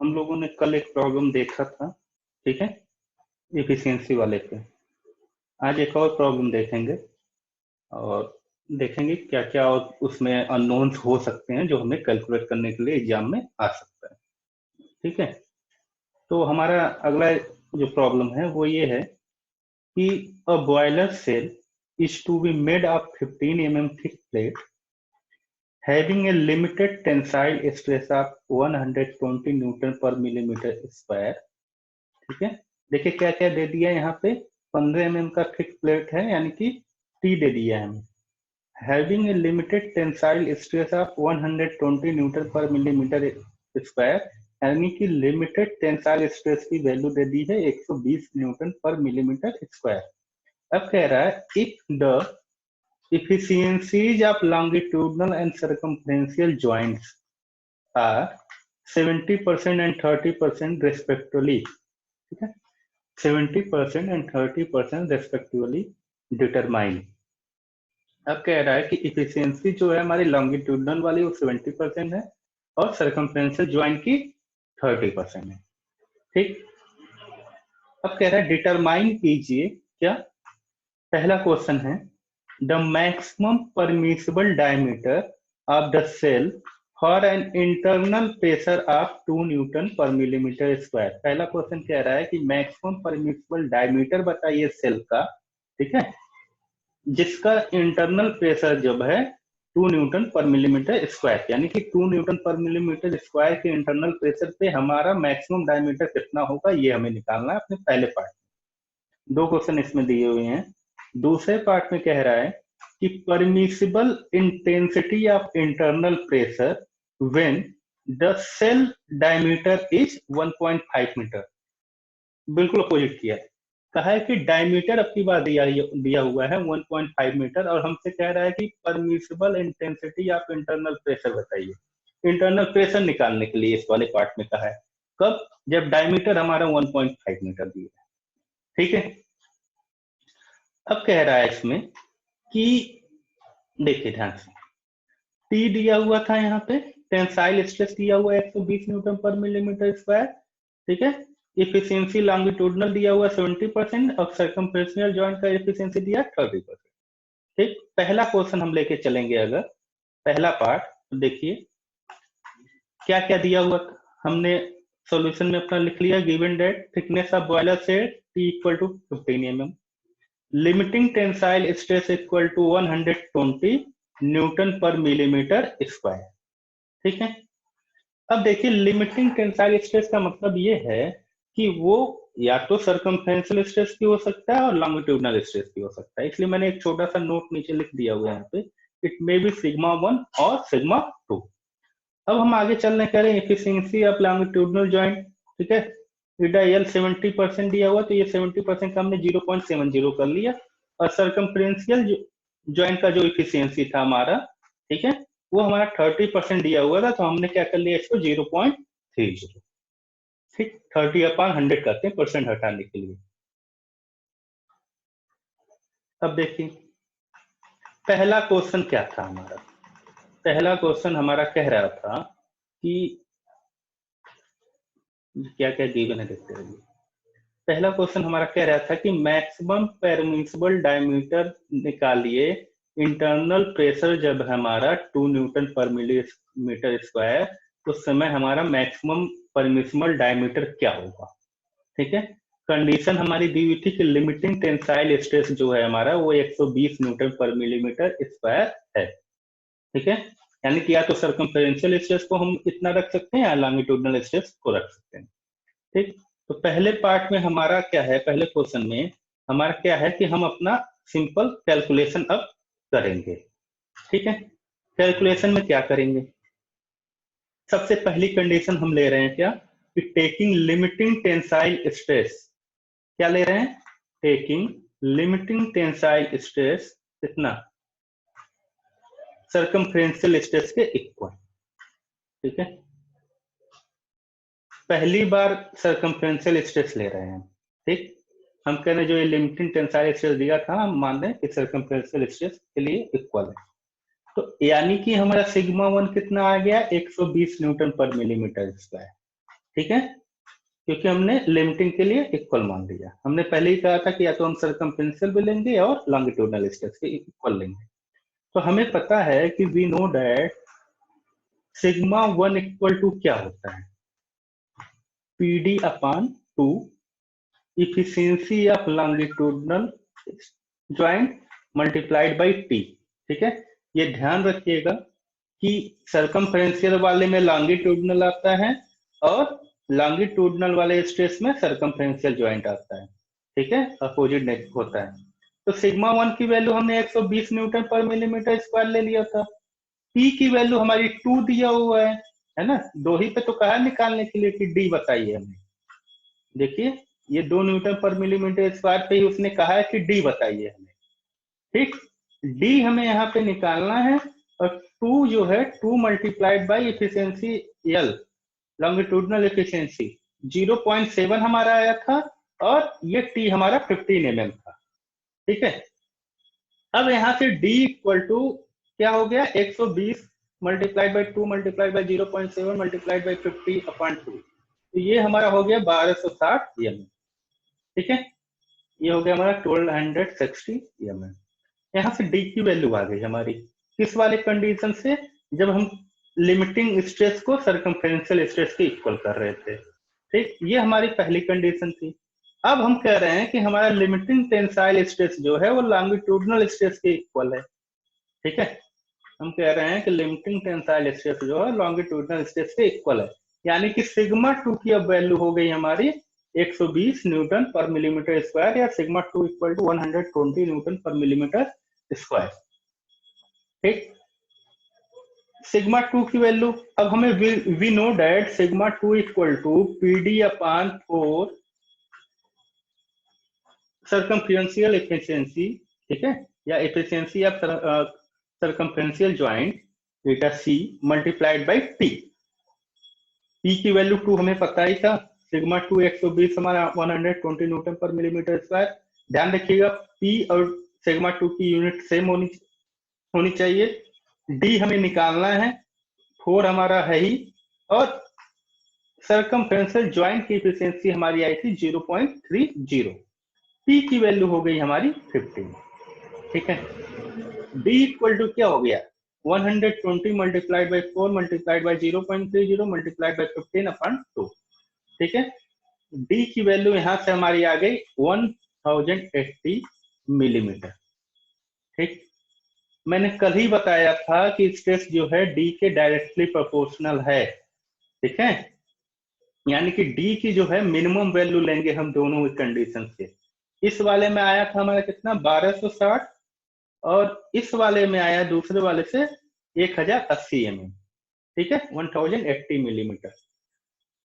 हम लोगों ने कल एक प्रॉब्लम देखा था, ठीक है, एफिशिएंसी वाले पे। आज एक और प्रॉब्लम देखेंगे और देखेंगे क्या क्या उसमें अननोन्स हो सकते हैं जो हमें कैलकुलेट करने के लिए एग्जाम में आ सकता है। ठीक है, तो हमारा अगला जो प्रॉब्लम है वो ये है कि a boiler shell is to be made of 15 mm thick plate having a limited tensile stress of 120 newton per millimetre square. ठीक है, देखिए क्या क्या दे दिया यहाँ पे। 15 mm का थिक प्लेट है यानी कि टी दे दिया है हमें। Having a limited tensile stress of 120 newton per millimetre square, यानी कि लिमिटेड टेंसाइल स्ट्रेस की वैल्यू दे दी है 120 न्यूटन पर मिलीमीटर स्क्वायर। अब कह रहा है if the efficiencies of longitudinal and circumferential joints are 70% and 30% respectively। ठीक है, 70% and 30% respectively determine। अब कह रहा है कि इफिशियंसी जो है हमारी लॉन्गिट्यूडनल वाली वो 70% है और सर्कमफ्रेंशियल ज्वाइंट की 30% है। ठीक, अब कह रहा है डिटरमाइन कीजिए क्या। पहला क्वेश्चन है the maximum permissible diameter of the shell for an internal pressure of 2 newton per millimetre square. पहला क्वेश्चन कह रहा है कि मैक्सिमम परमिसिबल डायमीटर बताइए सेल का, ठीक है, जिसका इंटरनल प्रेशर जब है 2 न्यूटन पर मिलीमीटर स्क्वायर, यानी कि 2 न्यूटन पर मिलीमीटर स्क्वायर के इंटरनल प्रेशर पे हमारा मैक्सिमम डायमीटर कितना होगा ये हमें निकालना है अपने पहले पार्ट में। दो क्वेश्चन इसमें दिए हुए हैं। दूसरे पार्ट में कह रहा है कि permissible intensity of internal pressure when the shell diameter is 1.5 metre. बिल्कुल अपोजिट किया है, कहा है कि डायमीटर अब की बार दिया हुआ है 1.5 मीटर और हमसे कह रहा है कि permissible intensity of internal pressure बताइए। इंटरनल प्रेशर निकालने के लिए इस वाले पार्ट में कहा है, कब, जब डायमीटर हमारा 1.5 मीटर दिया है। ठीक है, अब कह रहा है इसमें कि देखिए ध्यान से, टी दिया हुआ था यहाँ पे, टेंसाइल स्ट्रेस दिया हुआ है 120 न्यूटन पर मिलीमीटर स्क्वायर। ठीक है, इफिशियंसी लॉन्गिट्यूडनल दिया हुआ 70% और सर्कमफ्रेंशियल जॉइंट का इफिशियंसी दिया 30%। ठीक, पहला क्वेश्चन हम लेके चलेंगे अगर पहला पार्ट, तो देखिए क्या क्या दिया हुआ हमने सॉल्यूशन में अपना लिख लिया। Given that thickness of boiler shell t equal to 15 mm, limiting tensile stress equal to 120 newton per millimetre square. ठीक है, अब देखिए लिमिटिंग टेंसाइल स्ट्रेस का मतलब ये है कि वो या तो सर्कमफ्रेंशियल स्ट्रेस भी हो सकता है और लॉन्गिट्यूडनल स्ट्रेस भी हो सकता है, इसलिए मैंने एक छोटा सा नोट नीचे लिख दिया हुआ है यहाँ पे, इट मे बी सिग्मा 1 और सिग्मा 2। अब हम आगे चलने करें एफिशिएंसी ऑफ लॉन्गिट्यूडनल जॉइंट। ठीक है, इटा एल 70% दिया हुआ तो ये 70% का हमने 0.70 कर लिया और सर्कमफ्रेंशियल जॉइंट का जो इफिशियंसी था हमारा, ठीक है, वो हमारा 30% दिया हुआ था तो हमने क्या कर लिया इसको 0.30। ठीक, 30/100 करते हैं परसेंट हटाने के लिए। अब देखिए पहला क्वेश्चन क्या था हमारा। पहला क्वेश्चन हमारा कह रहा था कि क्या क्या गिवन है देखते रहिए। पहला क्वेश्चन हमारा कह रहा था कि मैक्सिमम परमिसिबल डायमीटर निकालिए इंटरनल प्रेशर जब हमारा 2 न्यूटन पर मिलीमीटर स्क्वायर, उस समय हमारा मैक्सिमम परमिसिबल डायमीटर क्या होगा। ठीक है, कंडीशन हमारी दी हुई थी कि लिमिटिंग टेंसाइल स्ट्रेस जो है हमारा वो 120 न्यूटन पर मिलीमीटर स्क्वायर है। ठीक है, यानी कि या तो सर्कमफ्रेंशियल स्ट्रेस को हम इतना रख सकते हैं या लॉन्गिट्यूडनल स्ट्रेस को रख सकते हैं। ठीक, तो पहले पार्ट में हमारा क्या है, पहले क्वेश्चन में हमारा क्या है कि हम अपना सिंपल कैलकुलेशन अब करेंगे। ठीक है, कैलकुलेशन में क्या करेंगे, सबसे पहली कंडीशन हम ले रहे हैं क्या कि टेकिंग लिमिटिंग टेंसाइल स्ट्रेस, क्या ले रहे हैं, टेकिंग लिमिटिंग टेंसाइल स्ट्रेस कितना, सर्कमफ्रेंशियल स्ट्रेस के इक्वल। ठीक है, पहली बार सर्कमफ्रेंशियल स्ट्रेस ले रहे हैं। ठीक, हम कह रहे हैं जो ये लिमिटिंग टेंसाइल स्ट्रेस दिया था हम मान रहे हैं कि सर्कमफ्रेंशियल स्ट्रेस के लिए इक्वल है, तो यानी कि हमारा सिग्मा 1 कितना आ गया 120 न्यूटन पर मिलीमीटर स्क्वायर। ठीक है, क्योंकि हमने लिमिटिंग के लिए इक्वल मान लिया। हमने पहले ही कहा था कि या तो हम सर्कमफेरेंशियल भी लेंगे और लॉन्गिट्यूडनल स्ट्रेस के इक्वल लेंगे। तो हमें पता है कि we know that sigma 1 equal to क्या होता है, PD upon 2 efficiency of longitudinal joint multiplied by t. ठीक है, ये ध्यान रखिएगा कि सर्कमफ्रेंशियल वाले में लॉन्गिट्यूडनल आता है और लॉन्गिट्यूडनल वाले स्ट्रेस में सर्कमफ्रेंशियल ज्वाइंट आता है। ठीक है, अपोजिट नेक होता है। तो सिग्मा 1 की वैल्यू हमने 120 न्यूटन पर मिलीमीटर स्क्वायर ले लिया था। पी की वैल्यू हमारी 2 दिया हुआ है ना, दो ही पे तो कहा निकालने के लिए कि डी बताइए हमें। देखिए ये 2 न्यूटन पर मिलीमीटर स्क्वायर पे ही उसने कहा है कि डी बताइए हमें। ठीक, डी हमें यहाँ पे निकालना है और 2 जो है 2 multiplied by efficiency L, longitudinal efficiency 0.7 हमारा आया था और ये टी हमारा 15 mm था। ठीक है, अब यहाँ से डी इक्वल टू क्या हो गया, 120 multiplied by 2 multiplied by 0.7 multiplied by 50 upon 2, तो ये हमारा हो गया 1260 mm। ठीक है, ये हो गया हमारा 1260 mm। यहाँ से डी की वैल्यू आ गई हमारी किस वाले कंडीशन से, जब हम लिमिटिंग स्ट्रेस को सर्कमफ्रेंशियल स्ट्रेस के इक्वल कर रहे थे। ठीक, ये हमारी पहली कंडीशन थी। अब हम कह रहे हैं कि हमारा लिमिटिंग टेंसाइल स्ट्रेस जो है वो लॉन्गिट्यूडनल स्ट्रेस के इक्वल है। ठीक है, हम कह रहे हैं कि लिमिटिंग टेंसाइल स्ट्रेस जो है लॉन्गिट्यूडनल स्ट्रेस के इक्वल है, यानी कि सिग्मा 2 की अब वैल्यू हो गई हमारी 120 न्यूटन पर मिलीमीटर स्क्वायर, या sigma 2 equal to 120 newton per millimetre square. ठीक, सिग्मा 2 की वैल्यू अब हमें we know that sigma 2 equal to PD upon 4 circumferential efficiency. ठीक है, या efficiency of circumferential joint beta c multiplied by t. P की value 2 हमें पता ही था, सिग्मा 2 120 हमारा 120 न्यूटन पर मिलीमीटर स्क्वायर। ध्यान रखिएगा पी और सिग्मा 2 की यूनिट सेम होनी चाहिए। डी हमें निकालना है, 4 हमारा है ही, और सर्कमफ्रेंशियल ज्वाइंट की एफिशिएंसी हमारी आई थी 0.30। पी की वैल्यू हो गई हमारी 15। ठीक है, डी इक्वल टू क्या हो गया, 120 multiplied by 4 multiplied by 0.30 multiplied by 15 upon 2। ठीक है, डी की वैल्यू यहां से हमारी आ गई 1080 मिलीमीटर। ठीक, मैंने कल ही बताया था कि स्ट्रेस जो है डी के डायरेक्टली प्रोपोर्शनल है। ठीक है, यानी कि डी की जो है मिनिमम वैल्यू लेंगे हम दोनों कंडीशन से। इस वाले में आया था हमारा कितना 1260, और इस वाले में आया दूसरे वाले से 1080 mm। ठीक है, 1080 मिलीमीटर।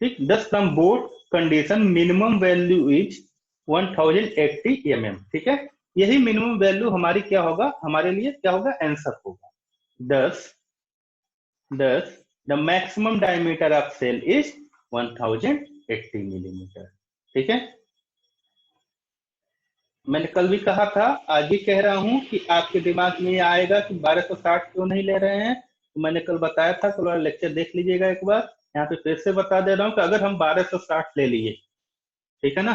ठीक, दस from both condition minimum value is 1080 mm। ठीक है, यही मिनिमम वैल्यू हमारी क्या होगा, हमारे लिए क्या होगा, आंसर होगा। Thus the maximum diameter of shell is 1080 millimetre. ठीक है, मैंने कल भी कहा था, आज भी कह रहा हूं कि आपके दिमाग में ये आएगा कि 1260 क्यों नहीं ले रहे हैं। तो मैंने कल बताया था, कल वाला लेक्चर देख लीजिएगा एक बार, यहाँ पे फिर से बता दे रहा हूँ कि अगर हम 1260 ले लिए, ठीक है ना,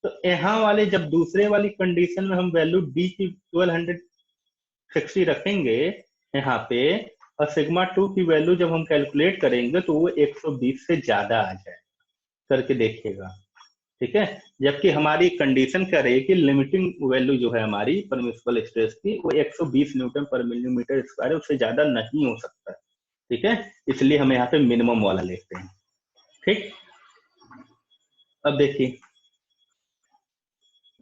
तो यहाँ वाले जब दूसरे वाली कंडीशन में हम वैल्यू डी की 1260 रखेंगे यहाँ पे, और सिग्मा 2 की वैल्यू जब हम कैलकुलेट करेंगे तो वो 120 से ज्यादा आ जाए, करके देखिएगा। ठीक है, जबकि हमारी कंडीशन क्या रही कि लिमिटिंग वैल्यू जो है हमारी परमिसिबल स्ट्रेस की वो 120 न्यूटन पर मिलीमीटर स्क्वायर, उससे ज्यादा नहीं हो सकता। ठीक है, इसलिए हम यहाँ पे मिनिमम वाला लेते हैं। ठीक, अब देखिए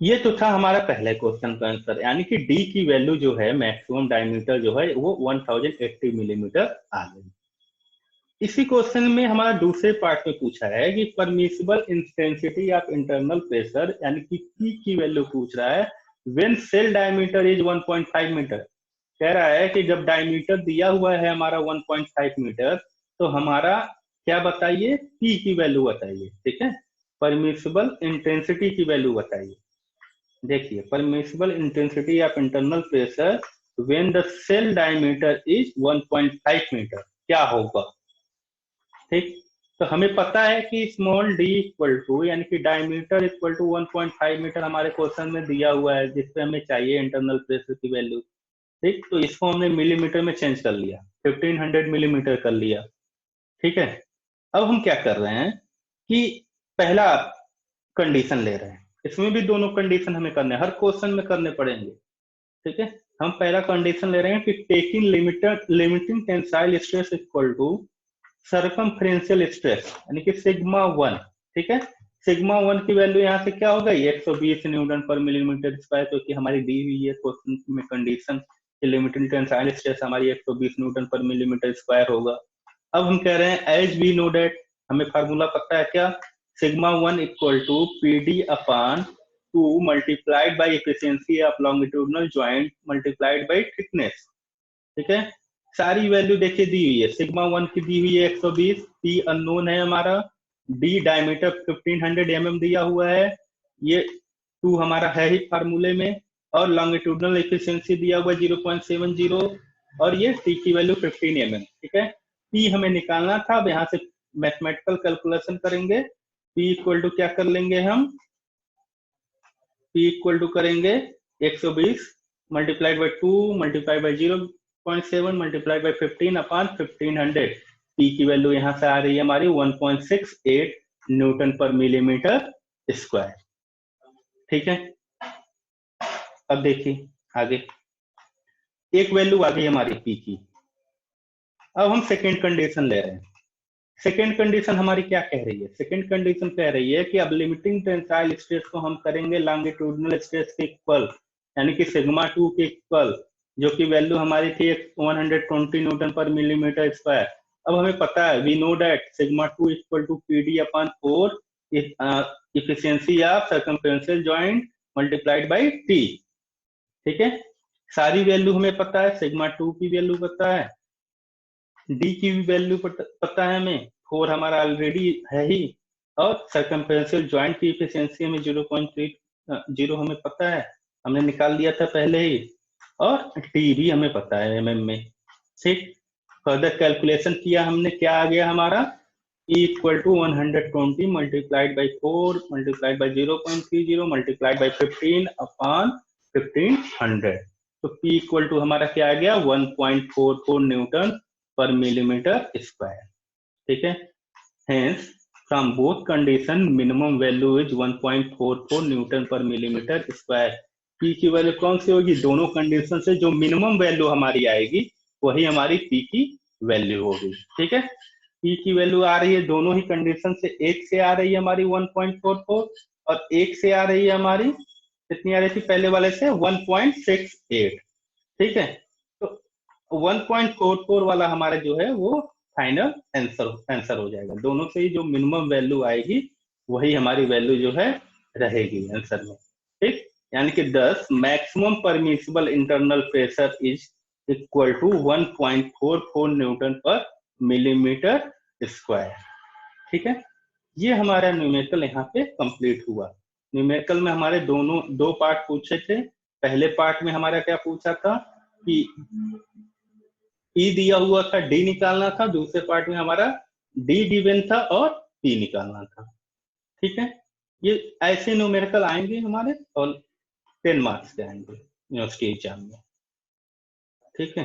ये तो था हमारा पहले क्वेश्चन का आंसर, यानी कि डी की वैल्यू जो है मैक्सिमम डायमीटर जो है वो 1080 मिलीमीटर आ गई। इसी क्वेश्चन में हमारा दूसरे पार्ट में पूछा है कि permissible intensity of internal pressure, यानी कि पी की वैल्यू पूछ रहा है when shell diameter is 1.5 metre. कह रहा है कि जब डायमीटर दिया हुआ है हमारा 1.5 मीटर, तो हमारा क्या बताइए, पी की वैल्यू बताइए। ठीक है, परमिसिबल इंटेंसिटी की वैल्यू बताइए। देखिए permissible intensity of internal pressure when the shell diameter is 1.5 metre क्या होगा। ठीक, तो हमें पता है कि स्मॉल डी इक्वल टू यानी कि डायमीटर इक्वल टू 1.5 मीटर हमारे क्वेश्चन में दिया हुआ है, जिसपे हमें चाहिए इंटरनल प्रेशर की वैल्यू। ठीक, तो इसको हमने मिलीमीटर में चेंज कर लिया, 1500 मिलीमीटर कर लिया। ठीक है, अब हम क्या कर रहे हैं कि पहला कंडीशन ले रहे हैं, इसमें भी दोनों कंडीशन हमें करने, हर क्वेश्चन में करने पड़ेंगे। ठीक है, हम पहला कंडीशन ले रहे हैं कि taking limiting tensile stress equal to circumferential stress यानी कि सिग्मा 1। ठीक है, सिग्मा 1 की वैल्यू यहाँ से क्या हो गई, 120 न्यूटन पर मिलीमीटर स्क्वायर, क्योंकि हमारी दी हुई है क्वेश्चन में कंडीशन लिमिटिंग टेंसाइल स्ट्रेस हमारी 120 न्यूटन पर मिलीमीटर स्क्वायर होगा। अब हम कह रहे हैं एज वी नो डेट, हमें फार्मूला पता है क्या, sigma 1 equal to p d upon 2 multiplied by efficiency of longitudinal joint multiplied by thickness. ठीक है, सारी वैल्यू देखिए दी हुई है, सिग्मा 1 की दी हुई है 120, पी अननोन है हमारा, डी डायमीटर 1500 दिया हुआ है, ये 2 हमारा है ही फार्मूले में, और लॉन्गिट्यूडनल एफिशिएंसी दिया हुआ 0.70, और ये टी की वैल्यू 15 ठीक है, पी हमें निकालना था। अब यहाँ से मैथमेटिकल कैलकुलेशन करेंगे, पी इक्वल टू क्या कर लेंगे हम, पी इक्वल टू करेंगे 120 multiplied by 2 multiplied by 0.7 multiplied by 15 upon 1500। P की वैल्यू यहां से आ रही है हमारी 1.68 न्यूटन पर मिलीमीटर स्क्वायर। ठीक है, अब देखिए आगे एक वैल्यू आ गई हमारी पी की। अब हम सेकेंड कंडीशन ले रहे हैं। सेकेंड कंडीशन हमारी क्या कह रही है, सेकेंड कंडीशन कह रही है कि अब लिमिटिंग टेंसाइल स्ट्रेस को हम करेंगे लॉन्गिट्यूडनल स्ट्रेस के इक्वल, यानी कि सिग्मा 2 के इक्वल, जो कि वैल्यू हमारी थी 120 न्यूटन पर मिलीमीटर स्क्वायर। अब हमें पता है we know that sigma 2 equal to p d upon 4 efficiency of circumferential joint multiplied by t. ठीक है, सारी वैल्यू हमें पता है, सिग्मा 2 की वैल्यू पता है, डी की भी वैल्यू पता है हमें, 4 हमारा ऑलरेडी है ही, और सर्कमफ्रेंशियल जॉइंट की इफिशियंसी हमें 0.30 हमें पता है, हमने निकाल लिया था पहले ही, और टी भी हमें पता है एमएम में। ठीक, फर्दर कैलकुलेशन किया हमने, क्या आ गया हमारा, E equal to 120 multiplied by 4 multiplied by 0.30 multiplied by 15 upon 1500। तो P इक्वल टू हमारा क्या आ गया, 1.44 न्यूटन पर मिलीमीटर स्क्वायर। ठीक है, hence from both condition minimum value is 1.44 newton per millimetre square. P की वैल्यू कौन सी होगी, दोनों कंडीशन से जो मिनिमम वैल्यू हमारी आएगी वही हमारी पी की वैल्यू होगी। ठीक है, पी की वैल्यू आ रही है दोनों ही कंडीशन से, एक से आ रही है हमारी 1.44 और एक से आ रही है हमारी, कितनी आ रही थी पहले वाले से, 1.68। ठीक है, तो 1.44 वाला हमारा जो है वो फाइनल आंसर हो जाएगा, दोनों से ही जो मिनिमम वैल्यू आएगी वही हमारी वैल्यू जो है रहेगी आंसर में। ठीक, यानी कि 10 maximum permissible internal pressure is equal to 1.44 newton per millimetre square. ठीक है, ये हमारा न्यूमेरिकल यहाँ पे कंप्लीट हुआ। न्यूमेरिकल में हमारे दो पार्ट पूछे थे। पहले पार्ट में हमारा क्या पूछा था कि E दिया हुआ था, D निकालना था, दूसरे पार्ट में हमारा D गिवन था और P निकालना था। ठीक है, ये ऐसे न्यूमेरिकल आएंगे हमारे और 10 मार्क्स के आएंगे यूनिवर्सिटी एग्जाम में। ठीक है।